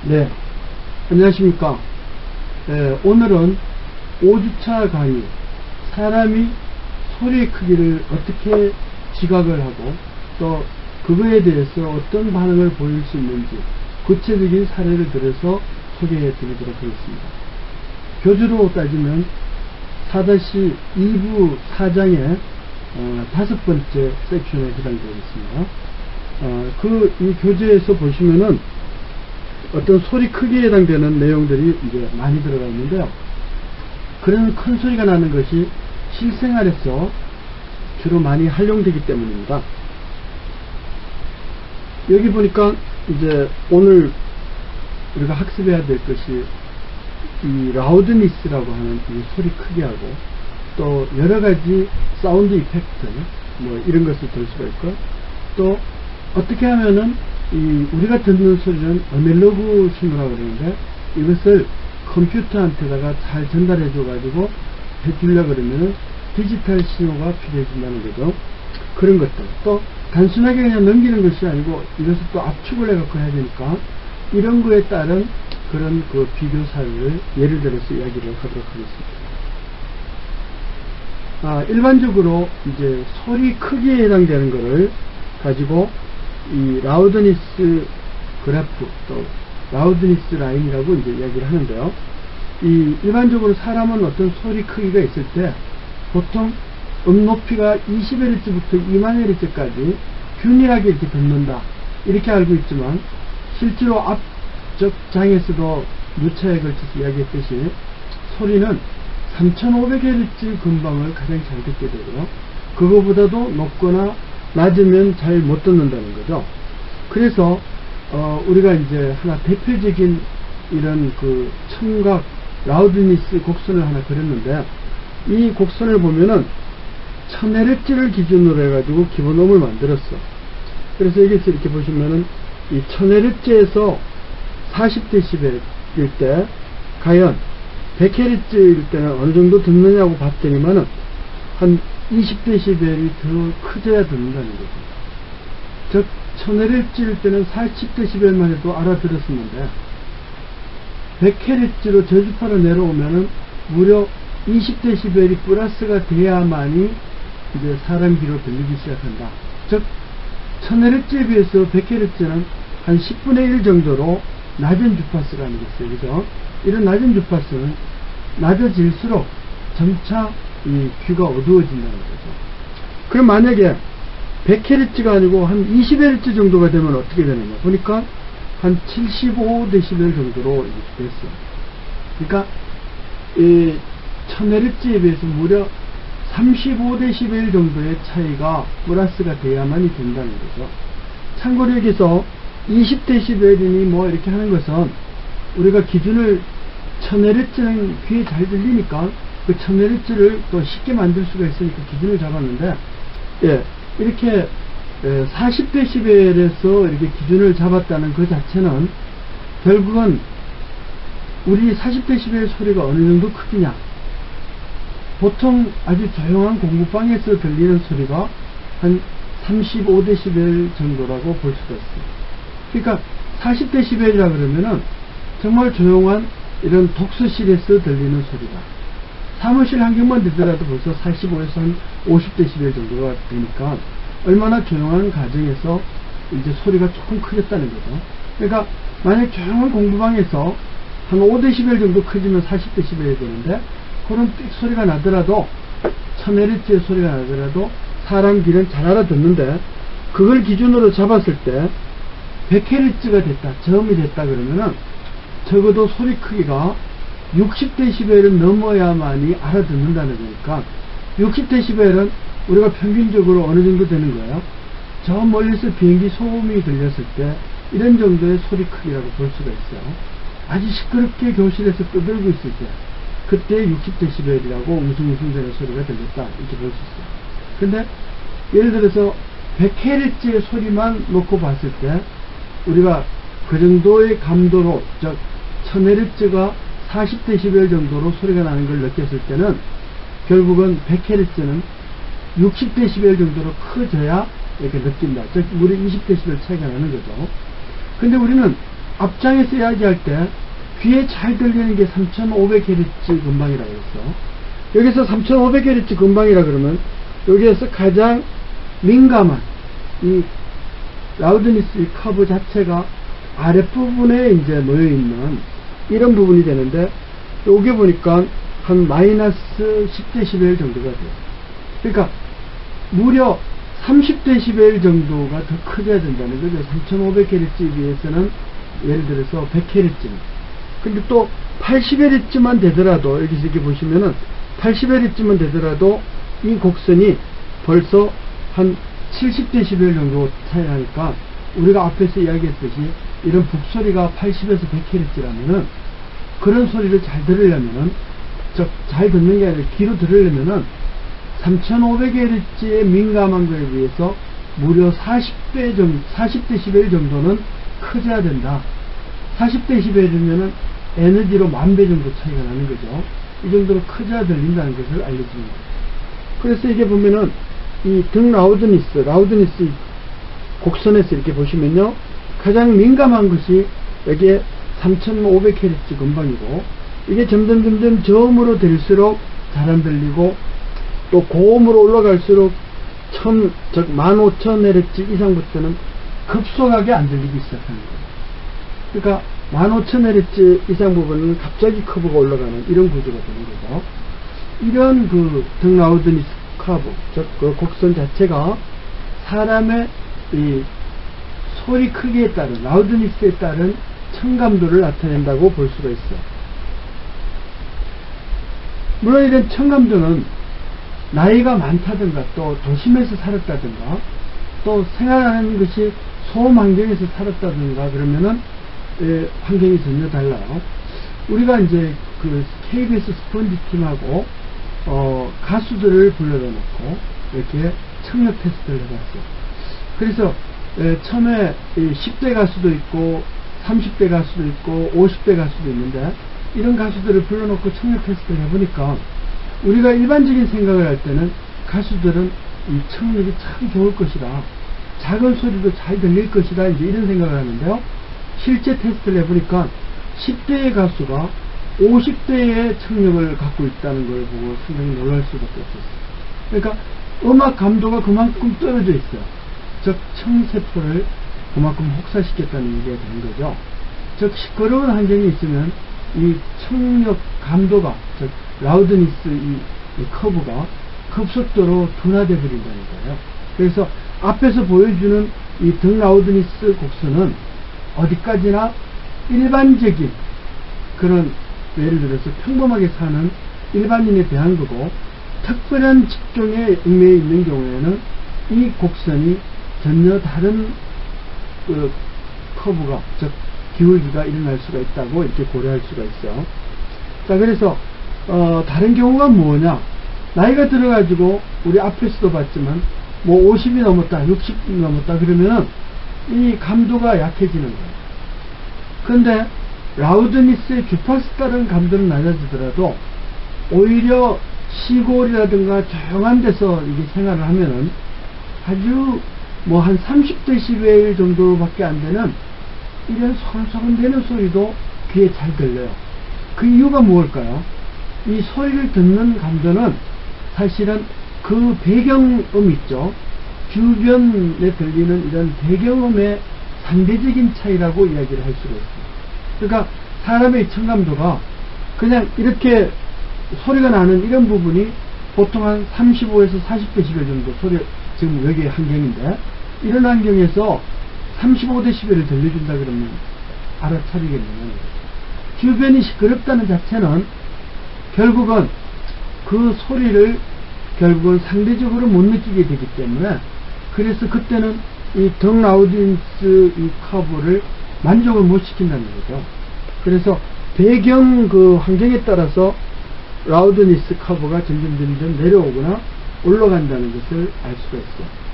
네, 안녕하십니까. 오늘은 5주차 강의, 사람이 소리의 크기를 어떻게 지각을 하고 또 그거에 대해서 어떤 반응을 보일 수 있는지 구체적인 사례를 들어서 소개해 드리도록 하겠습니다. 교주로 따지면 4-2부 4장의 5번째 섹션에 해당되겠습니다. 이 교재에서 보시면은 어떤 소리 크기에 해당되는 내용들이 이제 많이 들어가 있는데요. 그런 큰 소리가 나는 것이 실생활에서 주로 많이 활용되기 때문입니다. 여기 보니까 이제 오늘 우리가 학습해야 될 것이 이 라우드니스라고 하는 이 소리 크기하고 또 여러가지 사운드 이펙트 뭐 이런 것을 들 수가 있고 또 어떻게 하면은 우리가 듣는 소리는 어널로그 신호라고 그러는데 이것을 컴퓨터한테다가 잘 전달해 줘 가지고 해주려고 그러면은 디지털 신호가 필요해진다는 거죠. 그런 것들 또 단순하게 그냥 넘기는 것이 아니고 이것을 또 압축을 해 갖고 해야 되니까 이런 거에 따른 그런 그 비교 사례를 예를 들어서 이야기를 하도록 하겠습니다. 일반적으로 이제 소리 크기에 해당되는 것을 가지고 이 라우드니스 그래프 또 라우드니스 라인이라고 이제 이야기를 하는데요. 일반적으로 사람은 어떤 소리 크기가 있을 때 보통 높이가 20Hz부터 20,000Hz까지 균일하게 이렇게 듣는다 이렇게 알고 있지만 실제로 앞쪽 장에서도 누차에 걸쳐서 이야기했듯이 소리는 3500Hz 근방을 가장 잘 듣게 되고요. 그거보다도 높거나 낮으면 잘 못 듣는다는 거죠. 그래서 우리가 이제 하나 대표적인 이런 그 청각 라우드니스 곡선을 하나 그렸는데 이 곡선을 보면은 1000Hz를 기준으로 해가지고 기본음을 만들었어. 그래서 여기서 이렇게 보시면은 이 1000Hz에서 40dB일 때 과연 100Hz일 때는 어느 정도 듣느냐고 봤더니만은 한 20dB이 더 크져야 듣는다는 거죠. 즉 1000Hz일 때는 40dB만 해도 알아들었었는데 100Hz로 저주파로 내려오면은 무려 20dB이 플러스가 돼야만이 이제 사람 귀로 들리기 시작한다. 즉 1000Hz에 비해서 100Hz는 한 10분의 1 정도로 낮은 주파수가 아니겠어요. 그죠? 이런 낮은 주파수는 낮아질수록 점차 이 귀가 어두워진다는 거죠. 그럼 만약에 100Hz가 아니고 한 20Hz 정도가 되면 어떻게 되느냐 보니까 한 75dB 정도로 이렇게 됐어요. 그러니까 이 1000Hz에 비해서 무려 35dB 정도의 차이가 플러스가 돼야만이 된다는 거죠. 참고로 여기서 20dB이니 뭐 이렇게 하는 것은 우리가 기준을 1000Hz는 귀에 잘 들리니까 그 1000Hz를 또 쉽게 만들 수가 있으니까 기준을 잡았는데, 이렇게 40dB에서 이렇게 기준을 잡았다는 그 자체는 결국은 우리 40dB 소리가 어느 정도 크기냐. 보통 아주 조용한 공부방에서 들리는 소리가 한 35dB 정도라고 볼 수가 있어요. 그러니까 40dB이라 그러면은 정말 조용한 이런 독서실에서 들리는 소리가 사무실 환경만 되더라도 벌써 45에서 한 50dB 정도가 되니까 얼마나 조용한 가정에서 이제 소리가 조금 커졌다는 거죠. 그러니까 만약 조용한 공부방에서 한 5dB 정도 커지면 40dB이 되는데 그런 삑 소리가 나더라도 1000Hz의 소리가 나더라도 사람 귀는 잘 알아듣는데 그걸 기준으로 잡았을 때 100Hz가 됐다, 저음이 됐다 그러면은 적어도 소리 크기가 60dB를 넘어야만이 알아듣는다는 거니까 60dB는 우리가 평균적으로 어느 정도 되는 거예요? 저 멀리서 비행기 소음이 들렸을 때 이런 정도의 소리 크기라고 볼 수가 있어요. 아주 시끄럽게 교실에서 떠들고 있을 때 그때 60dB이라고 웅숭웅숭 되는 소리가 들렸다 이렇게 볼 수 있어요. 근데 예를 들어서 100Hz의 소리만 놓고 봤을 때 우리가 그 정도의 감도로 즉 1000Hz가 40dB 정도로 소리가 나는 걸 느꼈을 때는 결국은 100Hz는 60dB 정도로 커져야 이렇게 느낀다. 즉 무려 20dB 차이가 나는 거죠. 근데 우리는 앞장에서 이야기할 때 귀에 잘 들리는 게 3500Hz 근방이라고 했어. 여기서 3500Hz 근방이라 그러면 여기에서 가장 민감한 이 라우드니스 커브 자체가 아랫부분에 이제 놓여있는 이런 부분이 되는데, 여기 보니까 한 마이너스 10dB 정도가 돼요. 그러니까 무려 30dB 정도가 더 커져야 된다는 거죠. 3500Hz에 비해서는 예를 들어서 100Hz. 근데 또 80Hz만 되더라도, 여기서 이렇게 보시면은 80Hz만 되더라도 이 곡선이 벌써 한 70dB 정도 차이 나니까, 우리가 앞에서 이야기했듯이 이런 북소리가 80에서 100Hz라면은 그런 소리를 잘 들으려면은, 잘 듣는 게 아니라 귀로 들으려면은 3500Hz에 민감한 거에 비해서 무려 40dB 정도는 커져야 된다. 40dB면은 에너지로 10,000배 정도 차이가 나는 거죠. 이 정도로 커져야 들린다는 것을 알려줍니다. 그래서 이게 보면은 이 등 라우드니스 곡선에서 이렇게 보시면요, 가장 민감한 것이 여기에 3500Hz 근방이고, 이게 점점 저음으로 될수록 잘 안 들리고, 또 고음으로 올라갈수록 15,000Hz 이상부터는 급속하게 안 들리기 시작하는 거예요. 그러니까 15,000Hz 이상 부분은 갑자기 커브가 올라가는 이런 구조가 되는 거죠. 이런 그 등 라우드니스 커브, 그 곡선 자체가 사람의 이 소리 크기에 따른, 라우드니스에 따른 청감도를 나타낸다고 볼 수가 있어요. 물론 이런 청감도는 나이가 많다든가, 또 도심에서 살았다든가, 또 생활하는 것이 소음 환경에서 살았다든가 그러면은 환경이 전혀 달라요. 우리가 이제 그 KBS 스펀지 팀하고 가수들을 불러다 놓고 이렇게 청력 테스트를 해봤어요. 그래서 처음에 10대 가수도 있고 30대 가수도 있고 50대 가수도 있는데, 이런 가수들을 불러놓고 청력 테스트를 해보니까 우리가 일반적인 생각을 할 때는 가수들은 이 청력이 참 좋을 것이다, 작은 소리도 잘 들릴 것이다, 이제 이런 생각을 하는데요, 실제 테스트를 해보니까 10대의 가수가 50대의 청력을 갖고 있다는 걸 보고 상당히 놀랄 수밖에 없었어요. 그러니까 음악 감도가 그만큼 떨어져 있어요. 즉 청세포를 그만큼 혹사시켰다는 얘기가 되는 거죠. 즉 시끄러운 환경이 있으면 이 청력 감도가, 즉 라우드니스 이 커브가 급속도로 둔화되어 버린다는 거예요. 그래서 앞에서 보여주는 이 등 라우드니스 곡선은 어디까지나 일반적인 그런, 예를 들어서 평범하게 사는 일반인에 대한 거고, 특별한 직종에 얽매여 있는 경우에는 이 곡선이 전혀 다른 그 커브가, 즉 기울기가 일어날 수가 있다고 이렇게 고려할 수가 있어요. 자, 그래서 다른 경우가 뭐냐, 나이가 들어가지고 우리 앞에서도 봤지만 뭐 50이 넘었다, 60이 넘었다 그러면은 이 감도가 약해지는 거예요. 그런데 라우드니스의 주파수 따른 감도는 낮아지더라도 오히려 시골이라든가 조용한 데서 이게 생활을 하면은 아주 뭐 한 30dB 정도밖에 안 되는 이런 소근소근대는 소리도 귀에 잘 들려요. 그 이유가 무엇일까요? 이 소리를 듣는 감도는 사실은 그 배경음 있죠, 주변에 들리는 이런 배경음의 상대적인 차이라고 이야기를 할 수가 있습니다. 그러니까 사람의 청감도가 그냥 이렇게 소리가 나는 이런 부분이 보통 한 35에서 40dB 정도 소리, 지금 여기 환경인데, 이런 환경에서 35dB를 들려준다 그러면 알아차리겠느냐. 주변이 시끄럽다는 자체는 결국은 그 소리를 결국은 상대적으로 못 느끼게 되기 때문에, 그래서 그때는 이 등 라우드니스 이 커브를 만족을 못 시킨다는 거죠. 그래서 배경 그 환경에 따라서 라우드니스 커브가 점점 내려오거나 올라간다는 것을 알 수가 있어요.